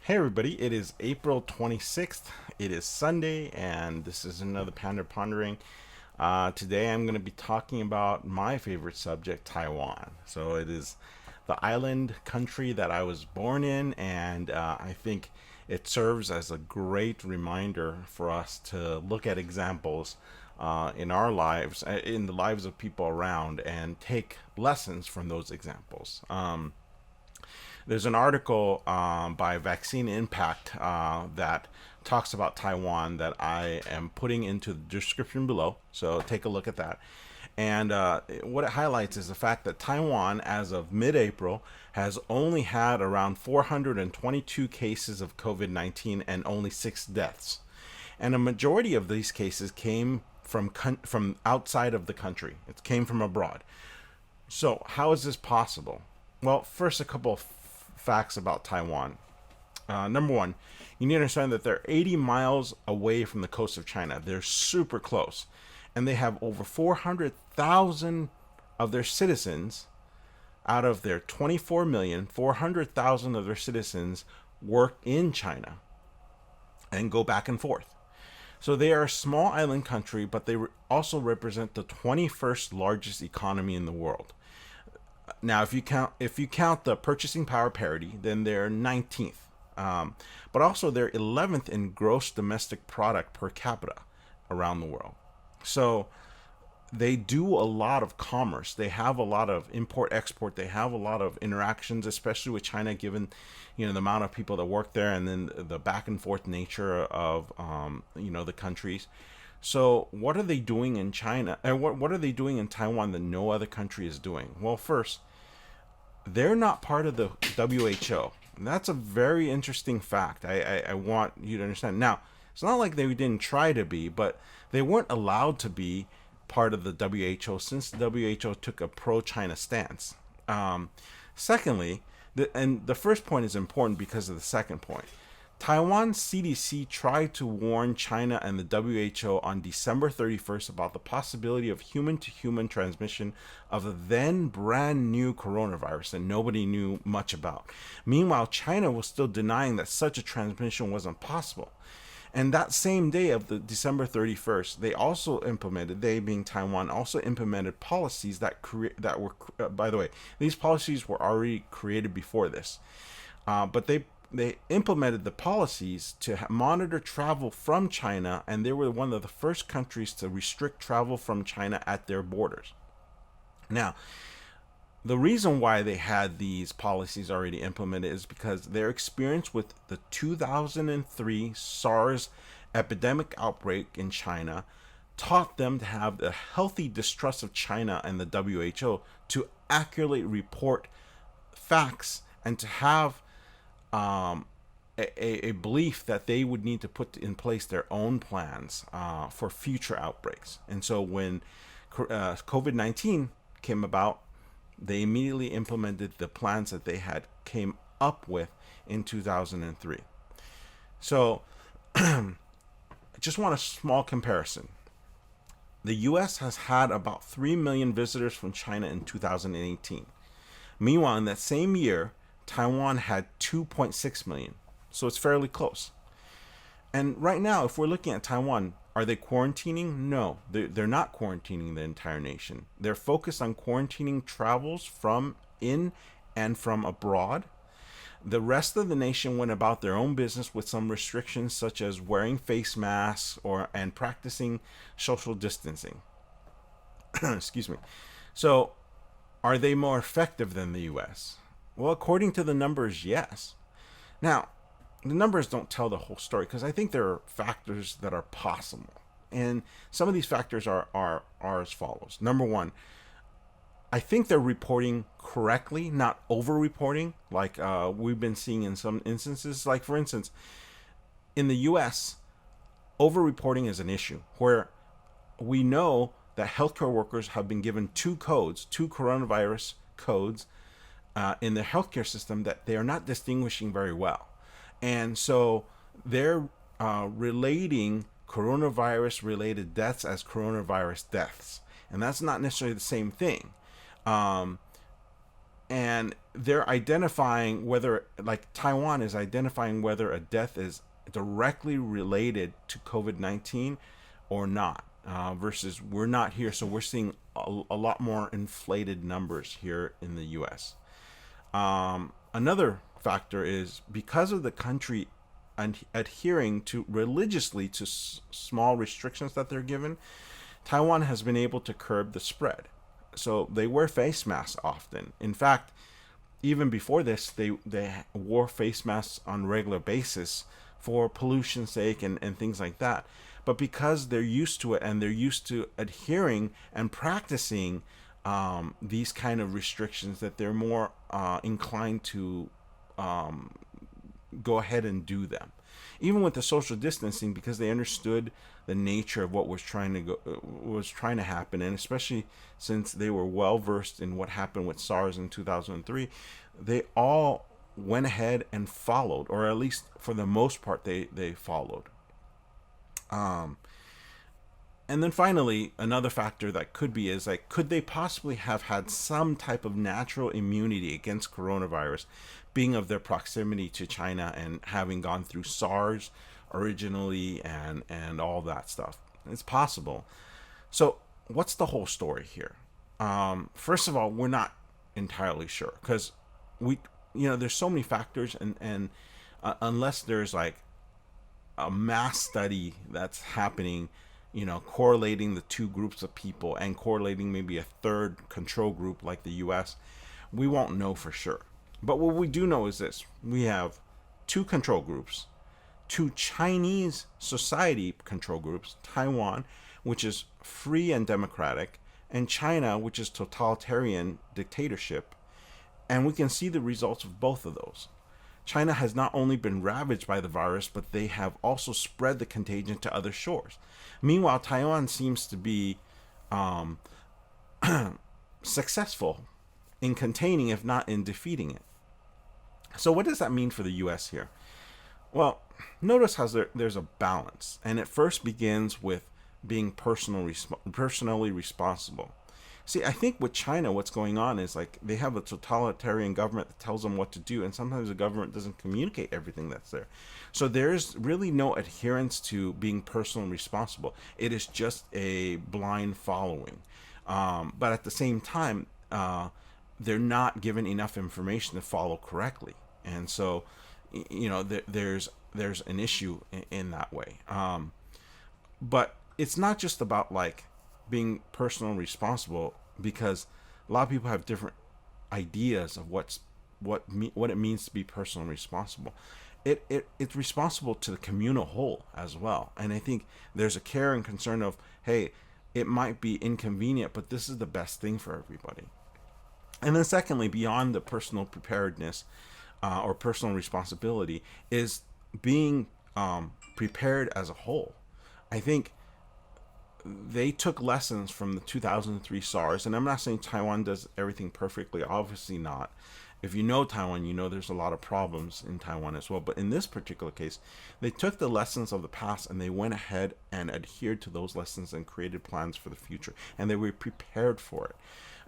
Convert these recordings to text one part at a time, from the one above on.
Hey everybody, it is April 26th. It is Sunday, and this is another PNDA Pondering. Today I'm going to be talking about my favorite subject, Taiwan. So it is the island country that I was born in, and I think it serves as a great reminder for us to look at examples in our lives, in the lives of people around, and take lessons from those examples. There's an article by Vaccine Impact that talks about Taiwan that I am putting into the description below. So take a look at that. And what it highlights is the fact that Taiwan, as of mid April, has only had around 422 cases of COVID 19 and only 6 deaths. And a majority of these cases came from outside of the country, it came from abroad. So, how is this possible? Well, first, a couple of facts about Taiwan. Number one, you need to understand that they're 80 miles away from the coast of China. They're super close. And they have over 400,000 of their citizens out of their 24 million, 400,000 of their citizens work in China and go back and forth. So they are a small island country, but they also represent the 21st largest economy in the world. Now, if you count the purchasing power parity, then they're 19th. But also they're 11th in gross domestic product per capita around the world. So they do a lot of commerce. They have a lot of import export. They have a lot of interactions, especially with China, given the amount of people that work there, and then the back and forth nature of the countries. So what are they doing in China? And what are they doing in Taiwan that no other country is doing? Well, first, they're not part of the WHO. And that's a very interesting fact. I want you to understand. Now, it's not like they didn't try to be, but they weren't allowed to be part of the WHO since the WHO took a pro-China stance. Secondly, the first point is important because of the second point. Taiwan's CDC tried to warn China and the WHO on December 31st about the possibility of human to human transmission of the then brand new coronavirus that nobody knew much about. Meanwhile, China was still denying that such a transmission wasn't possible. And that same day of the December 31st, they being Taiwan, also implemented policies that were, by the way, these policies were already created before this. But they implemented the policies to monitor travel from China, and they were one of the first countries to restrict travel from China at their borders. Now, the reason why they had these policies already implemented is because their experience with the 2003 SARS epidemic outbreak in China taught them to have a healthy distrust of China and the WHO to accurately report facts and to have a belief that they would need to put in place their own plans for future outbreaks. And so when COVID 19 came about, they immediately implemented the plans that they had came up with in 2003. So I just want a small comparison. The US has had about 3 million visitors from China in 2018. Meanwhile, in that same year, Taiwan had 2.6 million. So it's fairly close. And right now, if we're looking at Taiwan, are they quarantining? No, they're not quarantining the entire nation. They're focused on quarantining travels from in and from abroad. The rest of the nation went about their own business with some restrictions, such as wearing face masks and practicing social distancing. Excuse me. So, are they more effective than the U.S.? Well, according to the numbers, yes. Now, the numbers don't tell the whole story because I think there are factors that are possible. And some of these factors are as follows. Number one, I think they're reporting correctly, not over-reporting, like we've been seeing in some instances. Like, for instance, in the U.S., over-reporting is an issue where we know that healthcare workers have been given two coronavirus codes in the healthcare system that they are not distinguishing very well. And so they're relating coronavirus related deaths as coronavirus deaths. And that's not necessarily the same thing. And and they're identifying whether, like Taiwan is identifying whether a death is directly related to COVID-19 or not. Versus we're not here, so we're seeing a lot more inflated numbers here in the U.S. Another factor is because of the country adhering to religiously to small restrictions that they're given, Taiwan has been able to curb the spread. So they wear face masks often. In fact, even before this, they wore face masks on a regular basis for pollution's sake and things like that. But because they're used to it and they're used to adhering and practicing these kind of restrictions, that they're more inclined to go ahead and do them. Even with the social distancing, because they understood the nature of what was trying to happen, and especially since they were well versed in what happened with SARS in 2003, they all went ahead and followed, or at least for the most part, they followed. And then finally, another factor that could be is like, could they possibly have had some type of natural immunity against coronavirus, being of their proximity to China and having gone through SARS originally and all that stuff? It's possible. So what's the whole story here? First of all, we're not entirely sure, because there's so many factors, and unless there's like a mass study that's happening, correlating the two groups of people and correlating maybe a third control group like the US, we won't know for sure. But what we do know is this: we have two control groups, two Chinese society control groups: Taiwan, which is free and democratic, and China, which is totalitarian dictatorship. And we can see the results of both of those. China has not only been ravaged by the virus, but they have also spread the contagion to other shores. Meanwhile, Taiwan seems to be successful in containing, if not in defeating it. So what does that mean for the U.S. here? Well, notice how there's a balance, and it first begins with being personally responsible. See, I think with China, what's going on is like they have a totalitarian government that tells them what to do, and sometimes the government doesn't communicate everything that's there. So there's really no adherence to being personally responsible. It is just a blind following. But at the same time, they're not given enough information to follow correctly, and so there's an issue in that way. But it's not just about like being personally responsible, because a lot of people have different ideas of what it means to be personally responsible. It's responsible to the communal whole as well. And I think there's a care and concern of, hey, it might be inconvenient, but this is the best thing for everybody. And then secondly, beyond the personal preparedness or personal responsibility, is being prepared as a whole. I think they took lessons from the 2003 SARS, and I'm not saying Taiwan does everything perfectly, obviously not. If you know Taiwan, you know there's a lot of problems in Taiwan as well. But in this particular case, they took the lessons of the past and they went ahead and adhered to those lessons and created plans for the future, and they were prepared for it.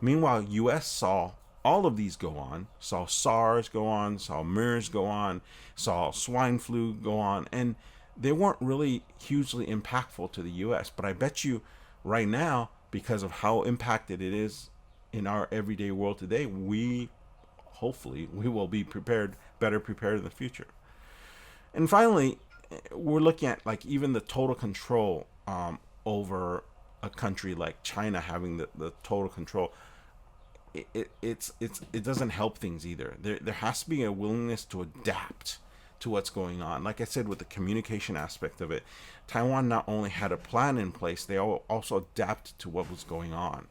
Meanwhile, US saw all of these go on, saw SARS go on, saw MERS go on, saw swine flu go on, and they weren't really hugely impactful to the U.S. But I bet you right now, because of how impacted it is in our everyday world today, hopefully we will be better prepared in the future. And finally, we're looking at like even the total control over a country like China having the total control. It doesn't help things either. There has to be a willingness to adapt to what's going on. Like I said, with the communication aspect of it, Taiwan not only had a plan in place, they also adapted to what was going on.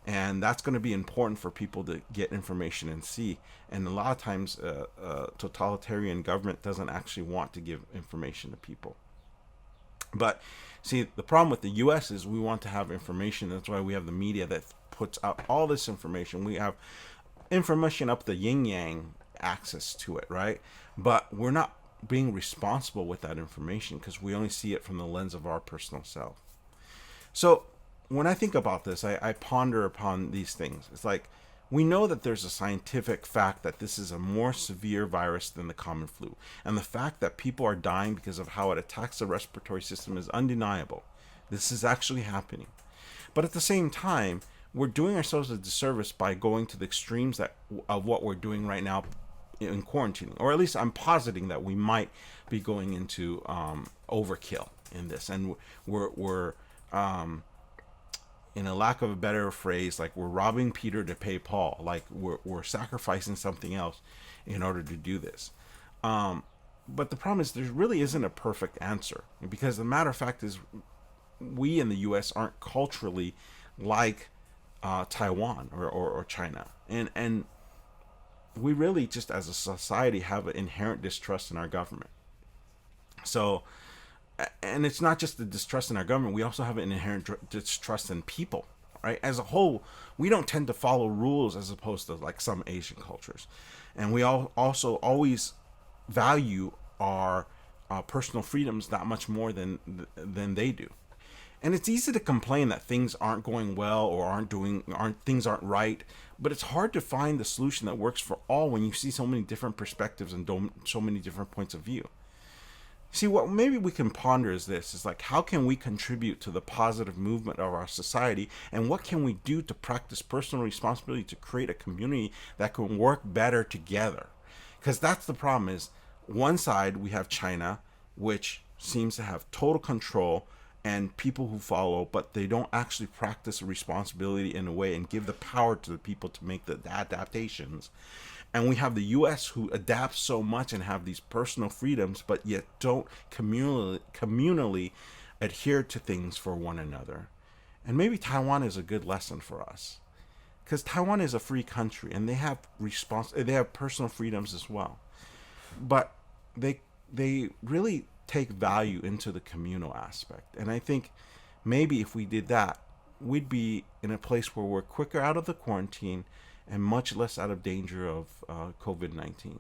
And that's going to be important for people to get information and see. And a lot of times, totalitarian government doesn't actually want to give information to people. But see, the problem with the U.S. is we want to have information. That's why we have the media that puts out all this information. We have information up the yin-yang access to it, right? But we're not being responsible with that information because we only see it from the lens of our personal self. So when I think about this, I ponder upon these things. It's like, We know that there's a scientific fact that this is a more severe virus than the common flu. And the fact that people are dying because of how it attacks the respiratory system is undeniable. This is actually happening. But at the same time, we're doing ourselves a disservice by going to the extremes of what we're doing right now in quarantining. Or at least I'm positing that we might be going into overkill in this. And we're in a lack of a better phrase, like we're robbing Peter to pay Paul. Like we're sacrificing something else in order to do this. But the problem is there really isn't a perfect answer, because the matter of fact is we in the U.S. aren't culturally like Taiwan or China, and we really just as a society have an inherent distrust in our government. So, and it's not just the distrust in our government, we also have an inherent distrust in people, right? As a whole, we don't tend to follow rules as opposed to like some Asian cultures. And we all also always value our personal freedoms that much more than they do. And it's easy to complain that things aren't going well or things aren't right, but it's hard to find the solution that works for all when you see so many different perspectives and so many different points of view. See, what maybe we can ponder is this, is like, how can we contribute to the positive movement of our society, and what can we do to practice personal responsibility to create a community that can work better together? Because that's the problem is, one side we have China, which seems to have total control and people who follow, but they don't actually practice responsibility in a way and give the power to the people to make the adaptations. And we have the U.S. who adapts so much and have these personal freedoms, but yet don't communally adhere to things for one another. And maybe Taiwan is a good lesson for us, because Taiwan is a free country and they have personal freedoms as well, but they really take value into the communal aspect. And I think maybe if we did that, we'd be in a place where we're quicker out of the quarantine and much less out of danger of COVID-19.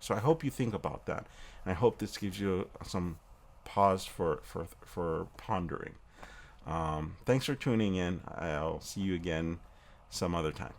So I hope you think about that. And I hope this gives you some pause for pondering. Thanks for tuning in. I'll see you again some other time.